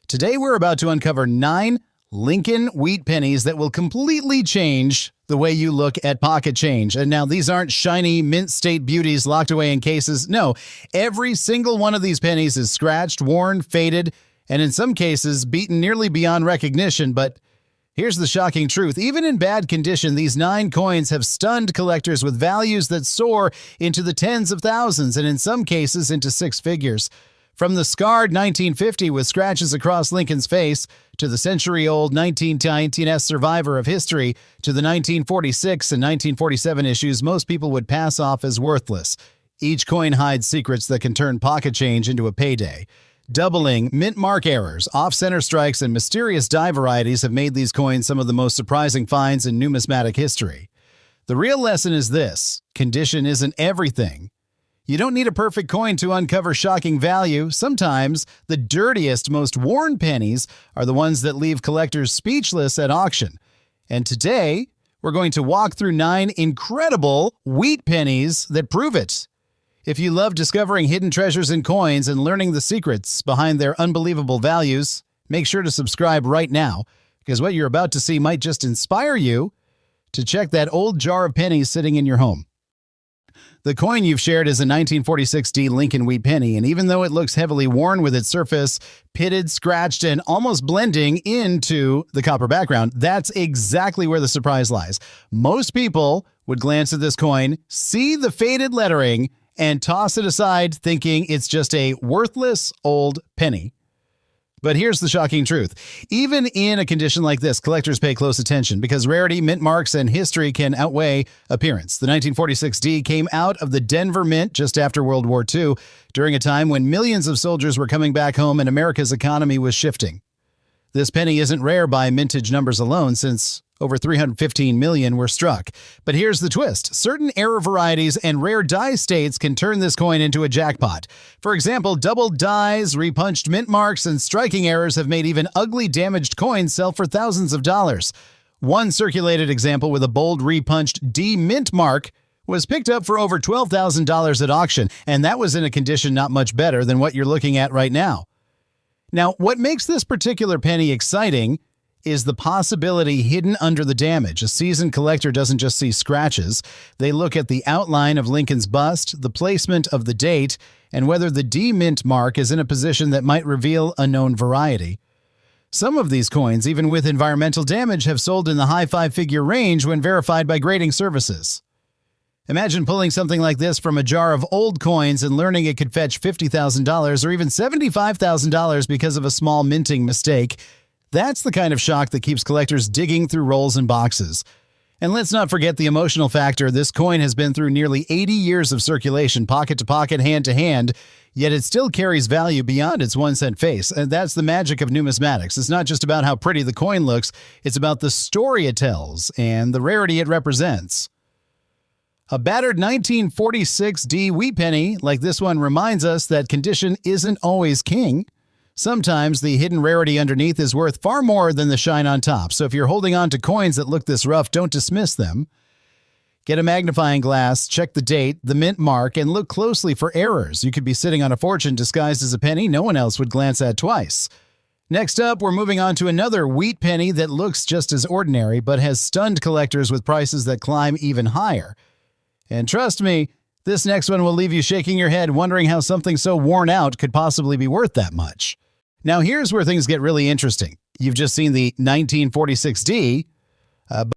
Today we're about to uncover 9 Lincoln Wheat Pennies that will completely change the way you look at pocket change. And now these aren't shiny mint state beauties locked away in cases. No, every single one of these pennies is scratched, worn, faded, and in some cases beaten nearly beyond recognition. But here's the shocking truth. Even in bad condition, these 9 coins have stunned collectors with values that soar into the tens of thousands and in some cases into 6 figures. From the scarred 1950 with scratches across Lincoln's face, to the century-old 1919s survivor of history, to the 1946 and 1947 issues most people would pass off as worthless. Each coin hides secrets that can turn pocket change into a payday. Doubling, mint mark errors, off-center strikes, and mysterious die varieties have made these coins some of the most surprising finds in numismatic history. The real lesson is this: condition isn't everything. You don't need a perfect coin to uncover shocking value. Sometimes the dirtiest, most worn pennies are the ones that leave collectors speechless at auction. And today, we're going to walk through 9 incredible wheat pennies that prove it. If you love discovering hidden treasures in coins and learning the secrets behind their unbelievable values, make sure to subscribe right now, because what you're about to see might just inspire you to check that old jar of pennies sitting in your home. The coin you've shared is a 1946D Lincoln Wheat Penny, and even though it looks heavily worn with its surface pitted, scratched, and almost blending into the copper background, that's exactly where the surprise lies. Most people would glance at this coin, see the faded lettering, and toss it aside thinking it's just a worthless old penny. But here's the shocking truth. Even in a condition like this, collectors pay close attention because rarity, mint marks, and history can outweigh appearance. The 1946D came out of the Denver Mint just after World War II, during a time when millions of soldiers were coming back home and America's economy was shifting. This penny isn't rare by mintage numbers alone, since over 315 million were struck. But here's the twist. Certain error varieties and rare die states can turn this coin into a jackpot. For example, doubled dies, repunched mint marks, and striking errors have made even ugly damaged coins sell for thousands of dollars. One circulated example with a bold repunched D mint mark was picked up for over $12,000 at auction, and that was in a condition not much better than what you're looking at right now. Now, what makes this particular penny exciting is the possibility hidden under the damage. A seasoned collector doesn't just see scratches. They look at the outline of Lincoln's bust, the placement of the date, and whether the D mint mark is in a position that might reveal a known variety. Some of these coins, even with environmental damage, have sold in the high 5-figure range when verified by grading services. Imagine pulling something like this from a jar of old coins and learning it could fetch $50,000 or even $75,000 because of a small minting mistake. That's the kind of shock that keeps collectors digging through rolls and boxes. And let's not forget the emotional factor. This coin has been through nearly 80 years of circulation, pocket to pocket, hand to hand, yet it still carries value beyond its 1-cent face. And that's the magic of numismatics. It's not just about how pretty the coin looks, it's about the story it tells and the rarity it represents. A battered 1946D wheat penny like this one reminds us that condition isn't always king. Sometimes the hidden rarity underneath is worth far more than the shine on top. So if you're holding on to coins that look this rough, don't dismiss them. Get a magnifying glass, check the date, the mint mark, and look closely for errors. You could be sitting on a fortune disguised as a penny no one else would glance at twice. Next up, we're moving on to another wheat penny that looks just as ordinary, but has stunned collectors with prices that climb even higher. And trust me, this next one will leave you shaking your head, wondering how something so worn out could possibly be worth that much. Now, here's where things get really interesting. You've just seen the 1946D,